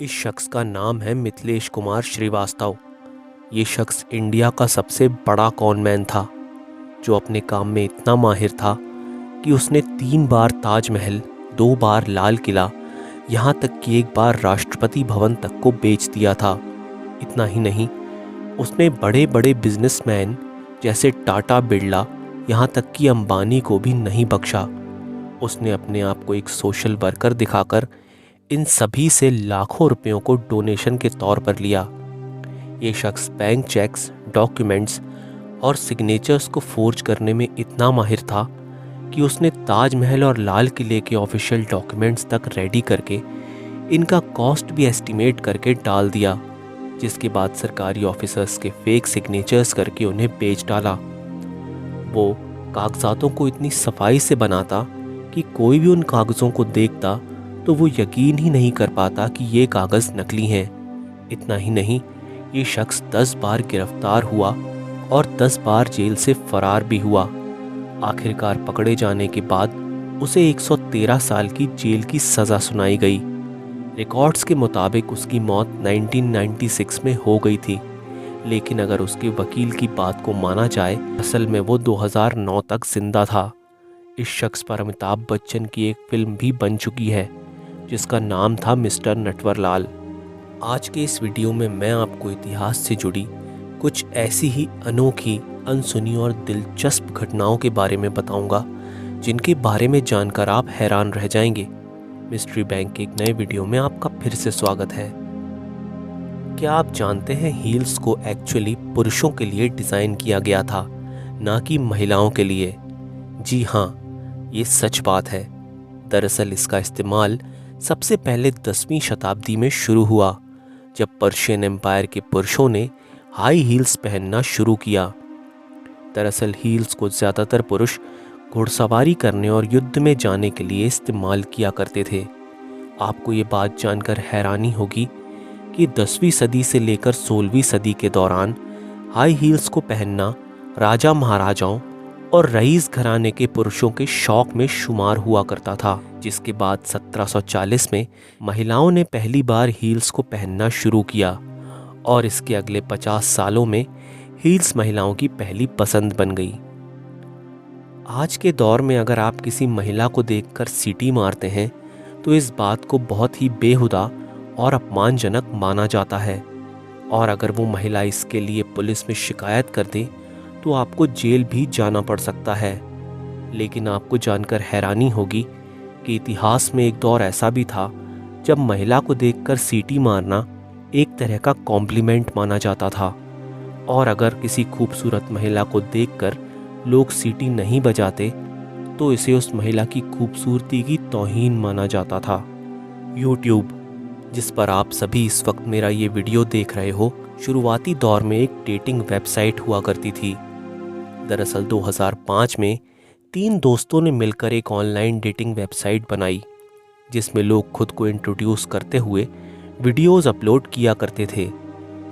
इस शख्स का नाम है मिथिलेश कुमार श्रीवास्तव। ये शख्स इंडिया का सबसे बड़ा कॉनमैन था, जो अपने काम में इतना माहिर था कि उसने 3 बार ताजमहल, 2 बार लाल किला, यहाँ तक कि एक बार राष्ट्रपति भवन तक को बेच दिया था। इतना ही नहीं, उसने बड़े बड़े बिजनेसमैन जैसे टाटा, बिरला, यहाँ तक कि अंबानी को भी नहीं बख्शा। उसने अपने आप को एक सोशल वर्कर दिखाकर इन सभी से लाखों रुपयों को डोनेशन के तौर पर लिया। ये शख्स बैंक चेक्स, डॉक्यूमेंट्स और सिग्नेचर्स को फोर्ज करने में इतना माहिर था कि उसने ताजमहल और लाल किले के ऑफिशियल डॉक्यूमेंट्स तक रेडी करके इनका कॉस्ट भी एस्टिमेट करके डाल दिया, जिसके बाद सरकारी ऑफिसर्स के फेक सिग्नेचर्स करके उन्हें बेच डाला। वो कागजातों को इतनी सफाई से बनाता कि कोई भी उन कागज़ों को देखता तो वो यकीन ही नहीं कर पाता कि ये कागज़ नकली हैं। इतना ही नहीं, ये शख्स 10 बार गिरफ्तार हुआ और 10 बार जेल से फरार भी हुआ। आखिरकार पकड़े जाने के बाद उसे 113 साल की जेल की सज़ा सुनाई गई। रिकॉर्ड्स के मुताबिक उसकी मौत 1996 में हो गई थी, लेकिन अगर उसके वकील की बात को माना जाए, असल में वो 2009 तक जिंदा था। इस शख्स पर अमिताभ बच्चन की एक फिल्म भी बन चुकी है, जिसका नाम था मिस्टर नटवरलाल। आज के इस वीडियो में मैं आपको इतिहास से जुड़ी कुछ ऐसी ही अनोखी, अनसुनी और दिलचस्प घटनाओं के बारे में बताऊंगा, जिनके बारे में जानकर आप हैरान रह जाएंगे। मिस्ट्री बैंक के एक नए वीडियो में आपका फिर से स्वागत है। क्या आप जानते हैं हील्स को एक्चुअली पुरुषों के लिए डिज़ाइन किया गया था, ना कि महिलाओं के लिए? जी हाँ, ये सच बात है। दरअसल इसका इस्तेमाल सबसे पहले 10वीं शताब्दी में शुरू हुआ, जब पर्शियन एम्पायर के पुरुषों ने हाई हील्स पहनना शुरू किया। दरअसल हील्स को ज़्यादातर पुरुष घुड़सवारी करने और युद्ध में जाने के लिए इस्तेमाल किया करते थे। आपको ये बात जानकर हैरानी होगी कि 10वीं सदी से लेकर 16वीं सदी के दौरान हाई हील्स को पहनना राजा महाराजाओं और रईस घराने के पुरुषों के शौक में शुमार हुआ करता था, जिसके बाद 1740 में महिलाओं ने पहली बार हील्स को पहनना शुरू किया और इसके अगले 50 सालों में हील्स महिलाओं की पहली पसंद बन गई। आज के दौर में अगर आप किसी महिला को देखकर सीटी मारते हैं तो इस बात को बहुत ही बेहुदा और अपमानजनक माना जाता है, और अगर वो महिला इसके लिए पुलिस में शिकायत कर दे तो आपको जेल भी जाना पड़ सकता है। लेकिन आपको जानकर हैरानी होगी कि इतिहास में एक दौर ऐसा भी था जब महिला को देखकर सीटी मारना एक तरह का कॉम्प्लीमेंट माना जाता था, और अगर किसी खूबसूरत महिला को देखकर लोग सीटी नहीं बजाते तो इसे उस महिला की खूबसूरती की तौहीन माना जाता था। यूट्यूब, जिस पर आप सभी इस वक्त मेरा ये वीडियो देख रहे हो, शुरुआती दौर में एक डेटिंग वेबसाइट हुआ करती थी। दरअसल 2005 में 3 दोस्तों ने मिलकर एक ऑनलाइन डेटिंग वेबसाइट बनाई, जिसमें लोग खुद को इंट्रोड्यूस करते हुए वीडियोस अपलोड किया करते थे।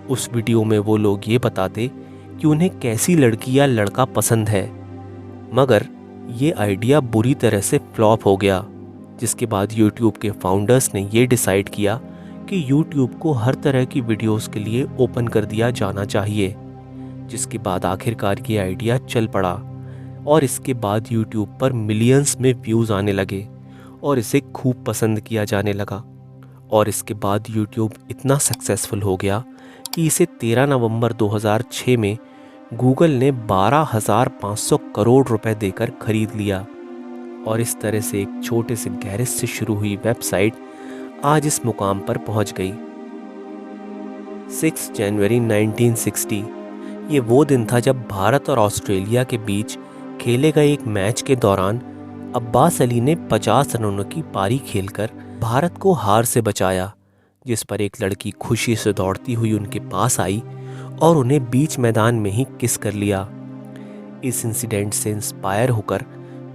उस वीडियो में वो लोग ये बताते कि उन्हें कैसी लड़की या लड़का पसंद है, मगर ये आइडिया बुरी तरह से फ्लॉप हो गया, जिसके बाद यूट्यूब के फाउंडर्स ने ये डिसाइड किया कि यूट्यूब को हर तरह की वीडियोस के लिए ओपन कर दिया जाना चाहिए, जिसके बाद आखिरकार ये आइडिया चल पड़ा और इसके बाद यूट्यूब पर मिलियंस में व्यूज़ आने लगे और इसे खूब पसंद किया जाने लगा। और इसके बाद यूट्यूब इतना सक्सेसफुल हो गया कि इसे 13 नवंबर 2006 में गूगल ने 12,500 करोड़ रुपए देकर खरीद लिया। और इस तरह से एक छोटे से गैरेज से शुरू हुई वेबसाइट आज इस मुकाम पर पहुंच गई। 6 जनवरी 1960 ये वो दिन था जब भारत और ऑस्ट्रेलिया के बीच खेले गए एक मैच के दौरान अब्बास अली ने 50 रनों की पारी खेलकर भारत को हार से बचाया, जिस पर एक लड़की खुशी से दौड़ती हुई उनके पास आई और उन्हें बीच मैदान में ही किस कर लिया। इस इंसिडेंट से इंस्पायर होकर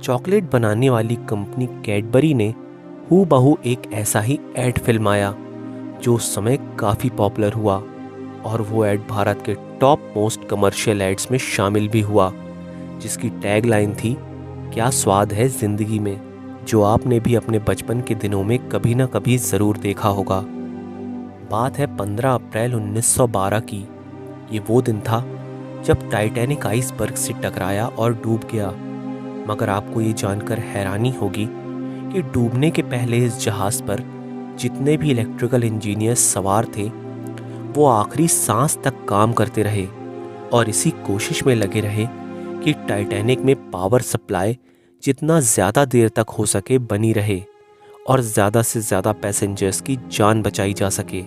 चॉकलेट बनाने वाली कंपनी कैडबरी ने हूबहू एक ऐसा ही ऐड फिल्माया, जो उस समय काफ़ी पॉपुलर हुआ, और वो ऐड भारत के टॉप मोस्ट कमर्शियल एड्स में शामिल भी हुआ, जिसकी टैगलाइन थी, क्या स्वाद है ज़िंदगी में, जो आपने भी अपने बचपन के दिनों में कभी ना कभी ज़रूर देखा होगा। बात है 15 अप्रैल 1912 की। ये वो दिन था जब टाइटैनिक आइसबर्ग से टकराया और डूब गया। मगर आपको ये जानकर हैरानी होगी कि डूबने के पहले इस जहाज़ पर जितने भी इलेक्ट्रिकल इंजीनियर्स सवार थे वो आखिरी सांस तक काम करते रहे और इसी कोशिश में लगे रहे कि टाइटैनिक में पावर सप्लाई जितना ज़्यादा देर तक हो सके बनी रहे और ज़्यादा से ज़्यादा पैसेंजर्स की जान बचाई जा सके।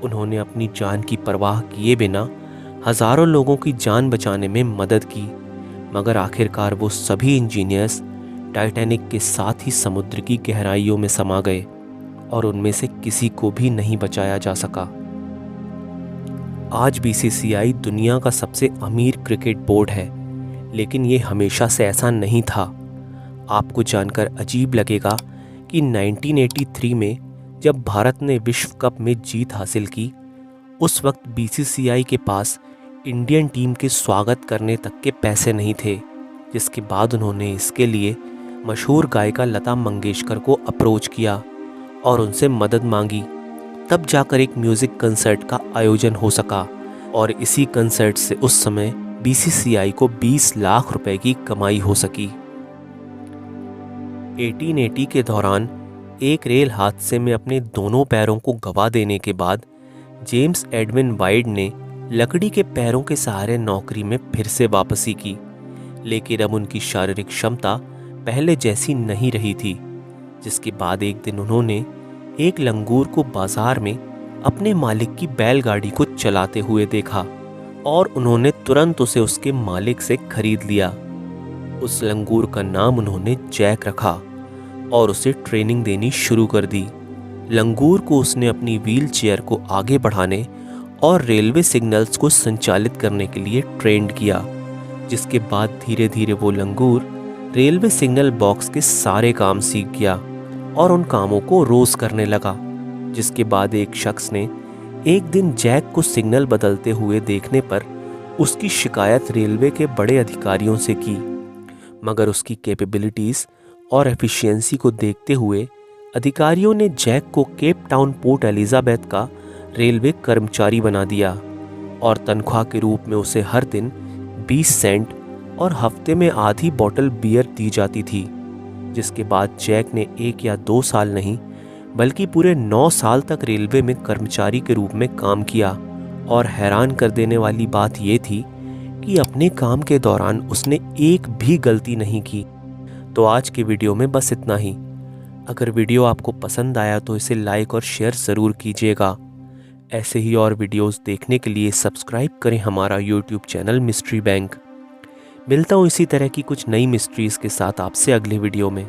उन्होंने अपनी जान की परवाह किए बिना हज़ारों लोगों की जान बचाने में मदद की, मगर आखिरकार वो सभी इंजीनियर्स टाइटैनिक के साथ ही समुद्र की गहराइयों में समा गए और उनमें से किसी को भी नहीं बचाया जा सका। आज बीसीसीआई दुनिया का सबसे अमीर क्रिकेट बोर्ड है, लेकिन ये हमेशा से ऐसा नहीं था। आपको जानकर अजीब लगेगा कि 1983 में जब भारत ने विश्व कप में जीत हासिल की, उस वक्त बीसीसीआई के पास इंडियन टीम के स्वागत करने तक के पैसे नहीं थे, जिसके बाद उन्होंने इसके लिए मशहूर गायिका लता मंगेशकर को अप्रोच किया और उनसे मदद मांगी। तब जाकर एक म्यूज़िक कंसर्ट का आयोजन हो सका और इसी कंसर्ट से उस समय बीसीसीआई को 20 लाख रुपए की कमाई हो सकी। 1880 के दौरान एक रेल हादसे में अपने दोनों पैरों को गंवा देने के बाद जेम्स एडविन वाइड ने लकड़ी के पैरों के सहारे नौकरी में फिर से वापसी की, लेकिन अब उनकी शारीरिक क्षमता पहले जैसी नहीं रही थी। जिसके बाद एक दिन उन्होंने एक लंगूर को बाजार में अपने मालिक की बैलगाड़ी को चलाते हुए देखा और उन्होंने तुरंत उसे उसके मालिक से खरीद लिया। उस लंगूर का नाम उन्होंने जैक रखा और उसे ट्रेनिंग देनी शुरू कर दी। लंगूर को उसने अपनी व्हील चेयर को आगे बढ़ाने और रेलवे सिग्नल्स को संचालित करने के लिए ट्रेंड किया, जिसके बाद धीरे धीरे वो लंगूर रेलवे सिग्नल बॉक्स के सारे काम सीख गया और उन कामों को रोज करने लगा। जिसके बाद एक शख्स ने एक दिन जैक को सिग्नल बदलते हुए देखने पर उसकी शिकायत रेलवे के बड़े अधिकारियों से की, मगर उसकी कैपेबिलिटीज़ और एफिशिएंसी को देखते हुए अधिकारियों ने जैक को केप टाउन पोर्ट एलिजाबेथ का रेलवे कर्मचारी बना दिया और तनख्वाह के रूप में उसे हर दिन 20 सेंट और हफ्ते में आधी बोतल बियर दी जाती थी। जिसके बाद जैक ने 1 या 2 साल नहीं बल्कि पूरे 9 साल तक रेलवे में कर्मचारी के रूप में काम किया और हैरान कर देने वाली बात ये थी कि अपने काम के दौरान उसने एक भी गलती नहीं की। तो आज की वीडियो में बस इतना ही। अगर वीडियो आपको पसंद आया तो इसे लाइक और शेयर ज़रूर कीजिएगा। ऐसे ही और वीडियोस देखने के लिए सब्सक्राइब करें हमारा यूट्यूब चैनल मिस्ट्री बैंक। मिलता हूँ इसी तरह की कुछ नई मिस्ट्रीज़ के साथ आपसे अगले वीडियो में।